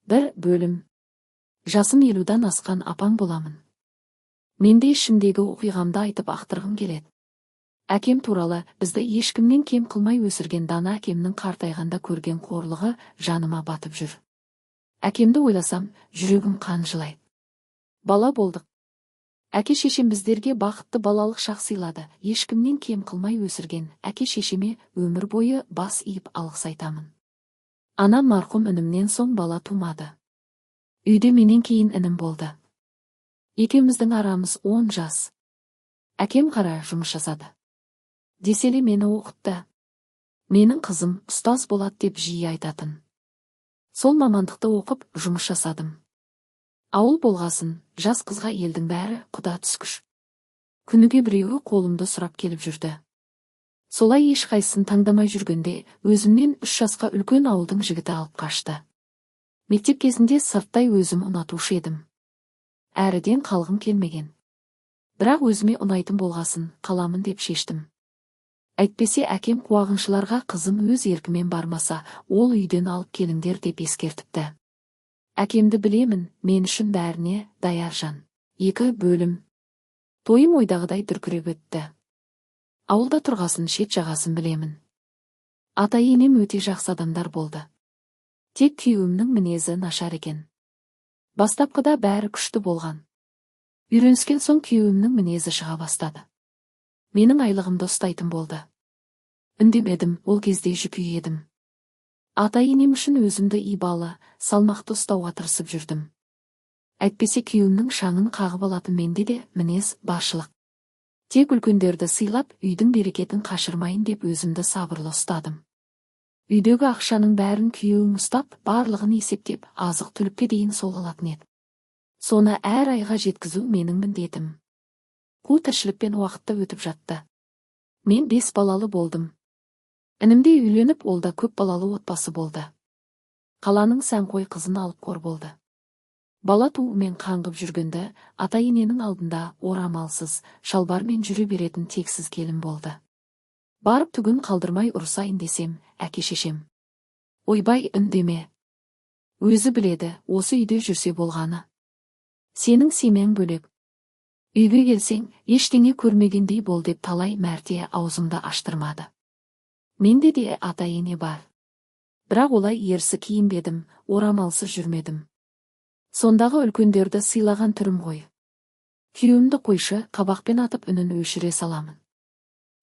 бір бөлім. Жасым 50-дан асқан апаң боламын. Менде ішімдегі оқиғамды айтып ақтырғым келеді. Әкем туралы бізді ешкімнен кем қылмай өсірген дана әкемнің қартайғанда көрген қорлығы жаныма батып жүр. Әкемді ойласам, жүрегім қан жылайды. Бала болдық. Әке-шешем біздерге бақытты балалық шақ сыйлады. Ешкімнен кем қылмай өсірген әке-шешеме өмір бойы бас иіп алғыс айтамын. Анам марқұм, інімнен соң бала тумады. Үйде менен кейін інім болды. Екеуміздің арамыз 10 жас. Әкем қара жұмыс жасады. Деселе мені оқытты. Менің қызым ұстаз болады деп жиі айтатын. Сол мамандықты оқып жұмыс жасадым. Ауыл болғасын, жас қызға елдің бәрі құда түскіш. Күніге біреуі қолымды сұрап келіп жүрді. Солай ешқайсысын таңдамай жүргенде, өзімнен 3 жасқа үлкен ауылдың жігіті алып қашты. Мектеп кезінде сырттай өзім ұнатушы едім. Әріден қалғым келмеген. Бірақ өзіме ұнайтын болғасын, қаламын деп шештім. Әйтпесе әкем қуағыншыларға қызым өз еркімен бармаса, ол үйден алып келіңдер деп ескертіпті. Әкемді білемін, мен үшін бәріне даяр жан. 2 бөлім. Тойым ойдағыдай дүркіреп өтті. Ауылда тұрғасын, шет жағасын білемін. Ата-енем өте жақсы адамдар болды. Тек күйеуімнің мінезі нашар екен. Бастапқыда бәрі күшті болған. Үйреніскен соң күйеуімнің мінезі шыға бастады. Менің айлығымды ұстайтын болды. Үндемедім, ол кезде жүкей едім. Ата-енем үшін өзімді ибалы, салмақты ұстауға тырысып жүрдім. Әйтпесе күйеуімнің шаңын қағып алатын менде де мінез баршылық. Тек үлкендерді сыйлап, үйдің берекетін қашырмайын деп өзімді сабырлы ұстадым. Үйдегі ақшаның бәрін күйеуім ұстап, барлығын есептеп, азық-түлікке дейін сол алатын еді. Соны әр айға жеткізу менің міндетім. Қу тіршілікпен уақытта өтіп жатты. Мен 5 балалы болдым. Інімде үйленіп, ол да көп балалы отбасы болды. Қаланың сәнқой қызын алып қор болды. Бала туымен қаңғып жүргенді, ата-ененің алдында орамалсыз, шалбармен жүре беретін тексіз келін болды. Барып түгін қалдырмай ұрсайын десем, әке-шешем: ойбай, үндеме. Өзі біледі, осы үйде жүрсе болғаны. Сенің семьяң бөлек. Үйге келсең, ештеңе көрмегендей бол деп талай мәрте аузымды аштырмады. Менде де ата-ене бар. Бірақ олай ерсі киінбедім, орамалсыз жүрмедім. Сондағы үлкендерді сыйлаған түрім ғой. Күйеуімді қойшы, қабақпен атып үнін өшіре саламын.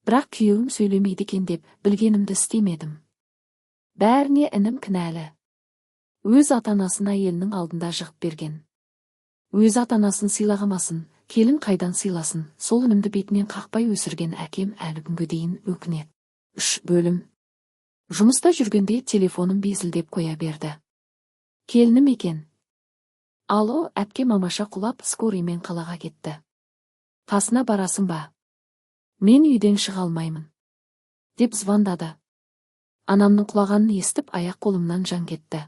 Бірақ күйеуім сөйлемейді екен деп білгенімді істемедім. Бәріне інім кінәлі. Өз ата-анасын әйелінің алдында жығып берген. Өз ата-анасын сыйлағамасын, келін қайдан сыйласын, сол үнімді бетінен қақпай өсірген әкем әлі күнге дейін өкінеді. 3 бөлім. Жұмыста жүргенде телефоным безілдеп қоя берді. Келінім екен. Алло, әпке мамаша құлап скореймен қалаға кетті. Қасына барасың ба? Мен үйден шыға алмаймын, деп звондады. Анамның құлағанын естіп, аяқ-қолымнан жан кетті.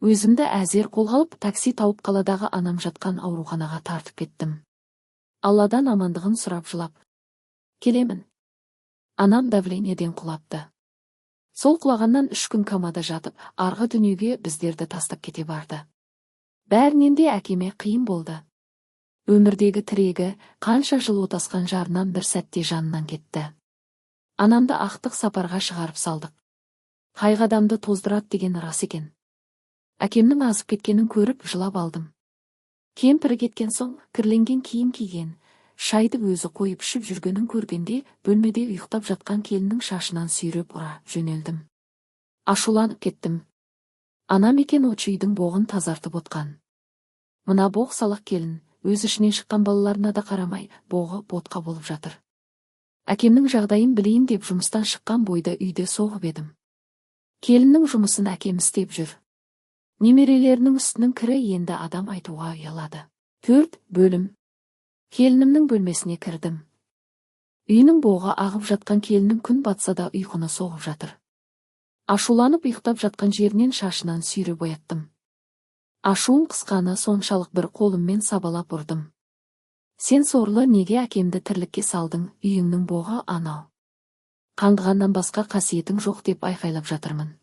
Өзімді әзер қолға алып, такси тауып қаладағы анам жатқан ауруханаға тартып кеттім. Алладан амандығын сұрап жылап келемін. Анам давлениеден құлапты. Сол құлағаннан 3 күн комада жатып, арғы дүниеге біздерді тастап кете барды. Бәрінен де әкеме қиын болды. Өмірдегі тірегі, қанша жыл отасқан жарынан бір сәтте жанынан кетті. Анамды ақтық сапарға шығарып салдық. Қайғадамды тоздырат деген рас екен. Әкемнің азып кеткенін көріп жылап алдым. Кемпірі кеткен соң, кірленген киім киген, шайды өзі қойып ішіп жүргенін көргенде, бөлмеде ұйықтап жатқан келіннің шашынан сүйреп ұра жөнелдім. Ашуланып кеттім. Анам екен очүйдің боғын тазартып отқан. Мына боқ салақ келін, өз ішінен шыққан балаларына да қарамай, боғы ботқа болып жатыр. Әкемнің жағдайын білейін деп жұмыстан шыққан бойда үйде соғып едім. Келіннің жұмысын әкем істеп жүр. Немерелерінің үстінің кірі енді адам айтуға ұялады. 4 бөлім. Келінімнің бөлмесіне кірдім. Үйінің боғы ағып жатқан келінім күн батса да ұйқыны соғып жатыр. Ашуланып ұйықтап жатқан жерінен шашынан сүйреп ояттым. Ашуым қысқаны соншалық бір қолыммен сабалап ұрдым. Сен сорлы, неге әкемді тірлікке салдың, үйіңнің боғы анау. Қаңғығаннан басқа қасиетің жоқ деп айқайлап жатырмын.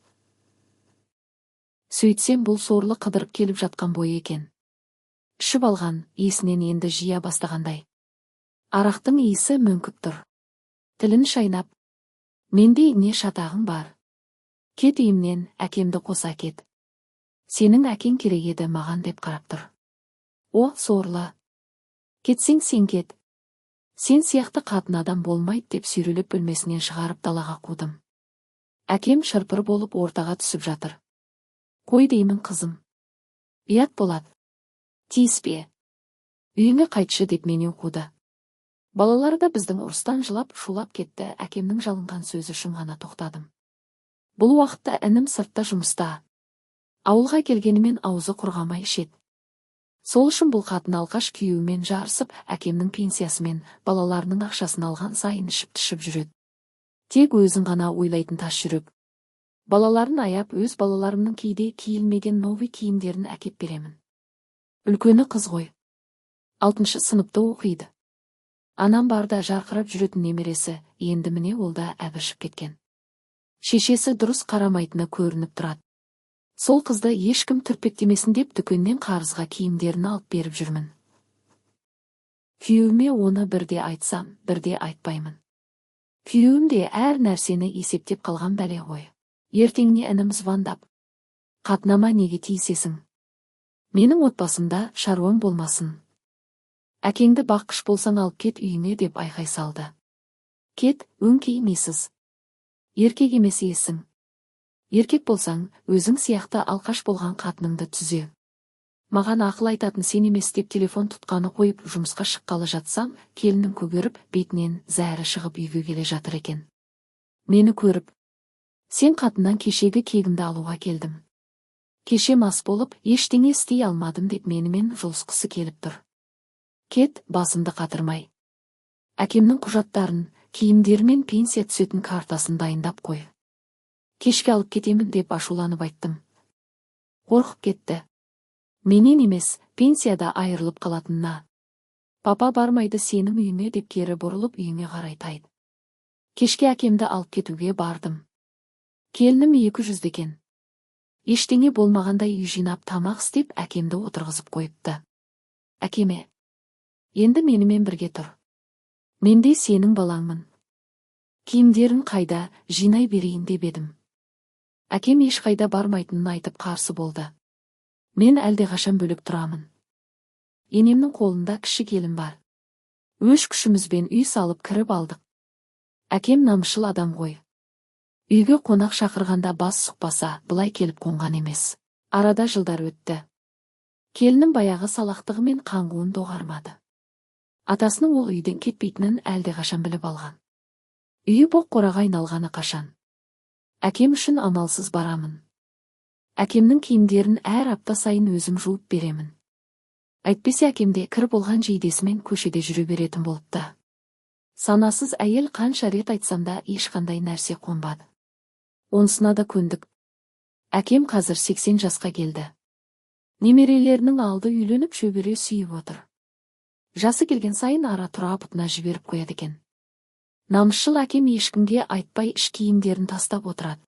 Сөйтсем бұл сорлы қыдырып келіп жатқан бойы екен. Ішіп алған, есінен енді жия бастағандай. Арақтың иісі мөңкіп тұр. Тілін шайнап, менде не шатағың бар. Кет үйімнен, әкемді қоса кет. Сенің әкең керек еді маған деп қарап тұр. О, сорлы. Кетсең сен кет. Сен сияқты қатын адам болмайды деп сүйрелеп бөлмесінен шығарып далаға қудым. Әкем шырпыр болып ортаға түсіп жатыр. Қой деймін қызым. Ұят болады. Тиіспе. Үйіңе қайтшы деп менен қуды. Балалар да біздің ұрыстан жылап шулап кетті. Әкемнің жалынған сөзі үшін ғана тоқтадым. Бұл уақытта інім сыртта жұмыста. Ауылға келгенімен аузы құрғамай ішеді. Сол үшін бұл қатын алқаш күйеуімен жарысып, әкемнің пенсиясымен балаларының ақшасын алған сайын ішіп-түшіп жүреді. Тек өзін ғана ойлайтын тас жүрек. Балаларын аяп, өз балаларымның кейде киілмеген новый киімдерін әкеп беремін. Үлкені қыз ғой. 6 сыныпта оқиды. Анам барда жарқырап жүретін немересі, енді міне ол да әбіршіп кеткен. Шешесі дұрыс қарамайтыны көрініп тұрады. Сол қызды ешкім түрпектемесін деп дүкеннен қарызға киімдерін алып беріп жүрмін. Күйеуіме оны бірде айтсам, бірде айтпаймын. Күйеуім де әр нәрсені есептеп қалған бәле ғой. Ертеңіне інім звондап, қатынама неге тиісесің? Менің отбасымда шаруаң болмасын. Әкеңді баққыш болсаң алып кет үйіңе деп айқай салды. Кет, өңкеймесіз. Еркек емес есің. Еркек болсаң, өзің сияқты алқаш болған қатыныңды түзе. Маған ақыл айтатын сен емес деп телефон тұтқаны қойып жұмысқа шыққалы жатсам, келінім көгеріп, бетінен зәрі шығып үйге келе жатыр екен. Мені көріп, сен қатыннан кешегі кегімді алуға келдім. Кеше мас болып, ештеңе істей алмадым деп менімен жолсқысы келіп тұр. Кет, басымды қатырмай. Әкемнің құжаттарын, киімдерімен пенсия түсетін картасын дайындап қой. Кешке алып кетемін деп ашуланып айттым. Қорқып кетті. Менен емес, пенсияда айырылып қалатынына. Папа бармайды сенің үйіне деп кері бұрылып үйіне қарай тайды. Кешке әкемді алып кетуге бардым. Келінім 200 екен. Ештеңе болмағандай үй жинап тамақ істеп әкемді отырғызып қойыпты. Әкеме, енді менімен бірге тұр. Мен де сенің балаңмын. Киімдерін қайда, жинай берейін деп едім. Әкем ешқайда бармайтынын айтып қарсы болды. Мен әлдеқашан бөліп тұрамын. Енемнің қолында кіші келін бар. Өш күшімізбен үй салып кіріп алдық. Әкем намысшыл адам ғой. Үйге қонақ шақырғанда бас сұқпаса, былай келіп қонған емес. Арада жылдар өтті. Келінім баяғы салақтығымен қаңғуын доғармады. Атасының ол үйден кетпейтінін әлдеқашан біліп алған. Үйі боқ қораға айналғаны қашан. Әкем үшін амалсыз барамын. Әкемнің киімдерін әр апта сайын өзім жуып беремін. Әйтпесе әкемде кір болған жейдесімен көшеде жүре беретін болыпты. Санасыз әйел қанша рет айтсам да ешқандай нәрсе қонбады. Онысына да көндік. Әкем қазір 80 жасқа келді. Немерелерінің алды үйленіп шөбере сүйіп отыр. Жасы келген сайын ара тұра бұтына жіберіп қояды екен. Намысшыл әкем ешкімге айтпай іш киімдерін тастап отырады.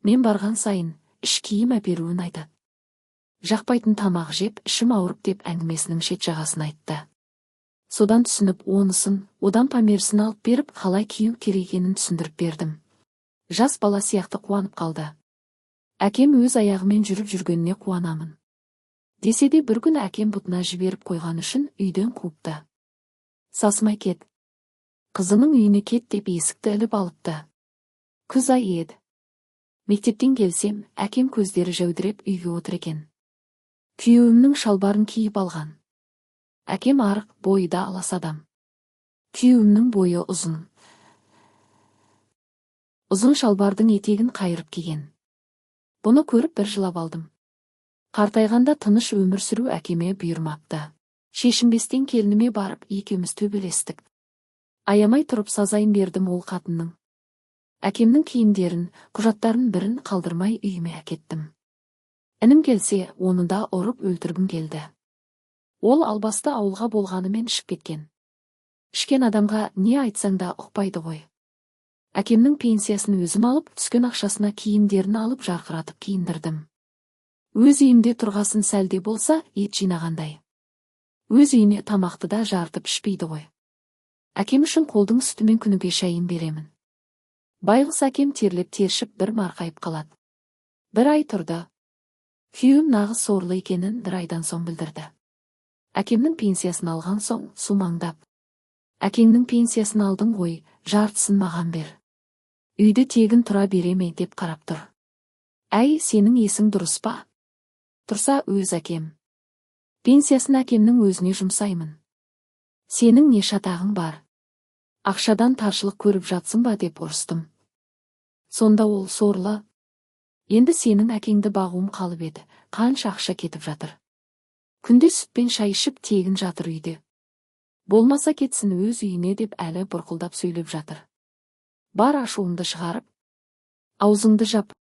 Мен барған сайын іш киім әперуін айтады. Жақпайтын тамақ жеп, ішім ауырып деп әңгімесінің шет жағасын айтты. Содан түсініп онысын, одан померсін алып беріп, қалай кию керегенін түсіндіріп бердім. Жас бала сияқты қуанып қалды. Әкем өз аяғымен жүріп жүргеніне қуанамын. Десе де бір күн әкем бұтына жіберіп қойған үшін үйден қуыпты. Сасымай кет. Қызының үйіне кет деп есікті іліп алыпты. Күз ай еді. Мектептен келсем, әкем көздері жәудіреп үйге отыр екен. Күйеуімнің шалбарын киіп алған. Әкем арық, бойы да алас адам. Күйеуімнің бойы ұзын. Ұзын шалбардың етегін қайырып киген. Бұны көріп бір жылап алдым. Қартайғанда тыныш өмір сүру әкеме бұйырмапты. Шешінбестен келініме барып, екеуміз төбелестік. Аямай тұрып сазайын бердім ол қатынның. Әкемнің киімдерін, құжаттарын бірін қалдырмай үйіме әкеттім. Інім келсе, оны да ұрып өлтіргім келді. Ол албасты ауылға болғанымен ішіп кеткен. Ішкен адамға не айтсаң да ұқпайды ғой. Әкемнің пенсиясын өзім алып, түскен ақшасына киімдерін алып жарқыратып киіндірдім. Өз үйінде тұрғасын сәлде болса, ет жинағандай. Өз үйіне тамақты да жартып ішпейді ғой. Әкем үшін қолдың үстімен күніге шайын беремін. Байғұс әкем терлеп тершіп бір марқайып қалады. Бір ай тұрды. Күйеуім нағыз сорлы екенін бір айдан соң білдірді. Әкемнің пенсиясын алған соң сумаңдап: "Әкеңнің пенсиясын алдың ғой, жартысын маған бер. Үйді тегін тұра береме?" деп қарап тұр. "Әй, сенің есің дұрыс па?" Тұрса өз әкем. "Пенсиясын әкемнің өзіне жұмсаймын. Сенің не шатағың бар? Ақшадан таршылық көріп жатсың ба?" деп ұрыстым. Сонда ол: "Сорлы. Енді сенің әкеңді бағуым қалып еді, қанша ақша кетіп жатыр. Күнде сүтпен шай ішіп тегін жатыр үйде. Болмаса кетсін өз үйіне" деп әлі бұрқылдап сөйлеп жатыр. Бар ашуымды шығарып: "Аузыңды жап.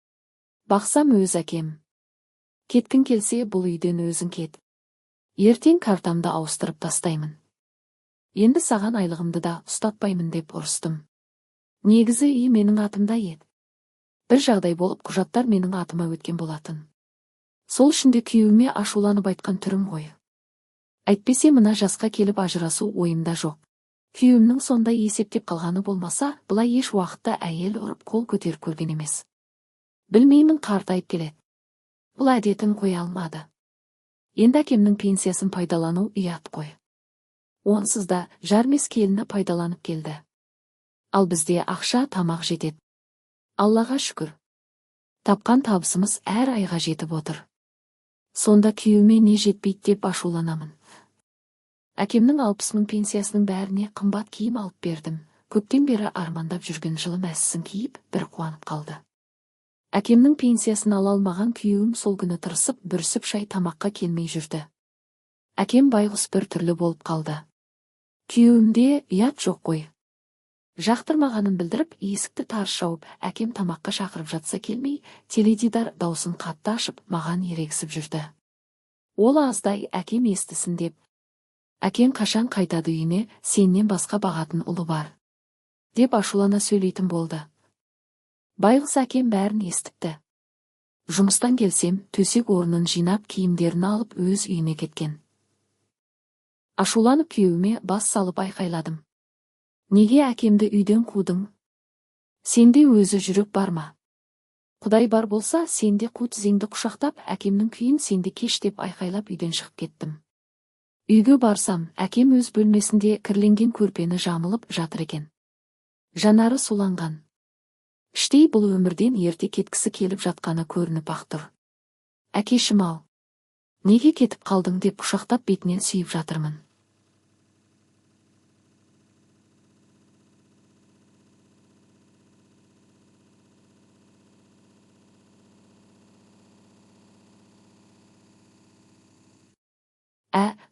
Бақсам өз әкем. Кеткің келсе бұл үйден өзің кет. Ертең картамды ауыстырып тастаймын. Енді саған айлығымды да ұстатпаймын" деп ұрыстым. Негізі үй менің атымда еді. Бір жағдай болып құжаттар менің атыма өткен болатын. Сол үшін де күйеуіме ашуланып айтқан түрім ғой. Әйтпесе мына жасқа келіп ажырасу ойымда жоқ. Күйеуімнің сондай есептеп қалғаны болмаса, бұлай еш уақытта әйел ұрып қол көтеріп көрген емес. Білмеймін, қартайып келеді. Бұл әдетін қоя алмады. Енді әкемнің пенсиясын пайдалану ұят қой. Онсыз да жармес келіні пайдаланып келді. Ал бізде ақша тамақ жетеді. Аллаға шүкір. Тапқан табысымыз әр айға жетіп отыр. Сонда күйеуіме не жетпейді деп ашуланамын. Әкемнің 60 мың пенсиясының бәріне қымбат киім алып бердім. Көптен бері армандап жүрген жылы мәсісін киіп, бір қуанып қалды. Әкемнің пенсиясын ала алмаған күйеуім сол күні тырысып бүрсіп шай тамаққа келмей жүрді. Әкем байғұс бір түрлі болып қалды. Күйеуімде ұят жоқ қой. Жақтырмағанын білдіріп, есікті тарс жауып, әкем тамаққа шақырып жатса келмей, теледидар даусын қатты ашып, маған ерегісіп жүрді. Ол аздай әкем естісін деп. "Әкең қашан қайтады үйіне, сенен басқа бағатын ұлы бар" деп ашулана сөйлейтін болды. Байғұс әкем бәрін естіпті. Жұмыстан келсем, төсек орнын жинап, киімдерін алып өз үйіне кеткен. Ашуланып күйеуіме бас салып айқайладым: "Неге әкемді үйден қудың? Сенде өзі жүрек бар ма? Құдай бар болса, сенде қу тізеңді құшақтап, әкемнің күйін сенде кеш" деп айқайлап үйден шығып кеттім. Үйге барсам, әкем өз бөлмесінде кірленген көрпені жамылып жатыр екен. Жанары суланған. Іштей бұл өмірден ерте кеткісі келіп жатқаны көрініп ақ тұр. "Әкешім-ау, неге кетіп қалдың?" деп құшақтап бетінен сүйіп жатырмын.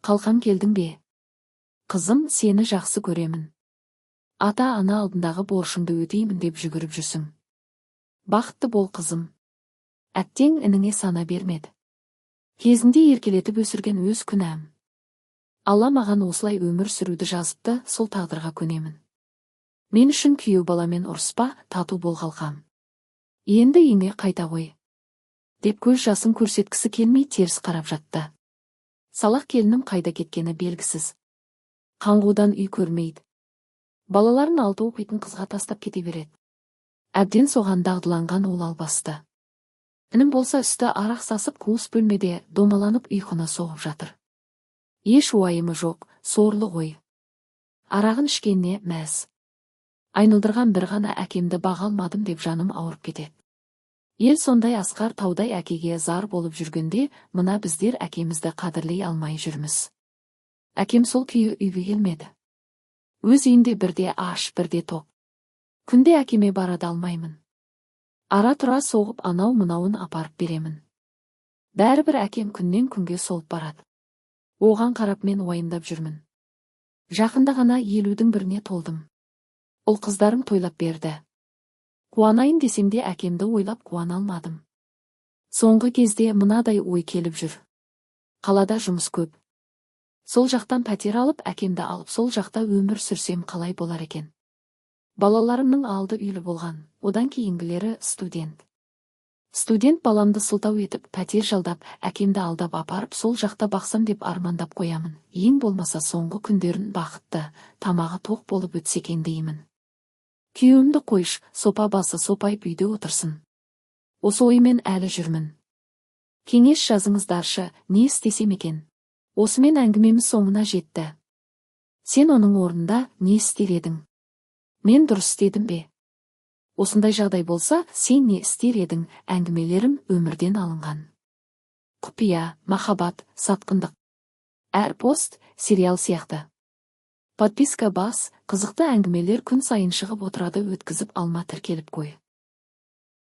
Қалқам, келдің бе? Қызым, сені жақсы көремін. Ата-ана алдындағы борышыңды өтеймін деп жүгіріп жүрсің. Бақытты бол қызым. Әттең ініңе сана бермеді. Кезінде еркелетіп өсірген өз күнәм. Алла маған осылай өмір сүруді жазыпты, сол тағдырға көнемін. Мен үшін күйеу баламен ұрыспа, тату бол қалқам. Енді үйіңе қайта ғой. Деп көз жасын көрсеткісі келмей теріс қарап жатты. Салақ келінім қайда кеткені белгісіз. Қаңғудан үй көрмейді. Балаларын алты оқитын қызға тастап кете береді. Әбден соған дағдыланған ол албасты. Інім болса үсті арақ сасып қуыс бөлмеде домаланып ұйқыны соғып жатыр. Еш уайымы жоқ, сорлы ғой. Арағын ішкеніне мәз. Айналдырған бір ғана әкемді баға алмадым деп жаным ауырып кетеді. Ел сондай асқар таудай әкеге зар болып жүргенде, мына біздер әкемізді қадірлей алмай жүрміз. Әкем сол күйі үйге келмеді. Өз үйінде бірде аш, бірде тоқ. Күнде әкеме барады алмаймын. Ара тұра соғып анау-мынауын апарып беремін. Бәрібір әкем күннен күнге солып барады. Оған қарап мен уайымдап жүрмін. Жақында ғана 50-дің біріне толдым. Ұл қыздарым тойлап берді. Қуанайын десем де әкемді ойлап қуана алмадым. Соңғы кезде мынадай ой келіп жүр. Қалада жұмыс көп. Сол жақтан пәтер алып, әкемді алып сол жақта өмір сүрсем қалай болар екен? Балаларымның алды үйлі болған, одан кейінгілері студент. Студент баламды сылтау етіп, пәтер жалдап, әкемді алдап апарып, сол жақта бақсам деп армандап қоямын. Ең болмаса соңғы күндерін бақытты, тамағы тоқ болып өтсе екен деймін. Күйеуімді қойш, сопа басы сопайып үйде отырсын. Осы оймен әлі жүрмін. Кеңес жазыңыздаршы, не істесем екен? Осымен әңгімеміз соңына жетті. Сен оның орнында не істер едің? Мен дұрыс істедім бе? Осындай жағдай болса, сен не істер едің? Әңгімелерім өмірден алынған. Құпия, махаббат, сатқындық. Әр пост сериал сияқты. Подписка бас, қызықты әңгімелер күн сайын шығып отырады, өткізіп алма, тіркеліп қой.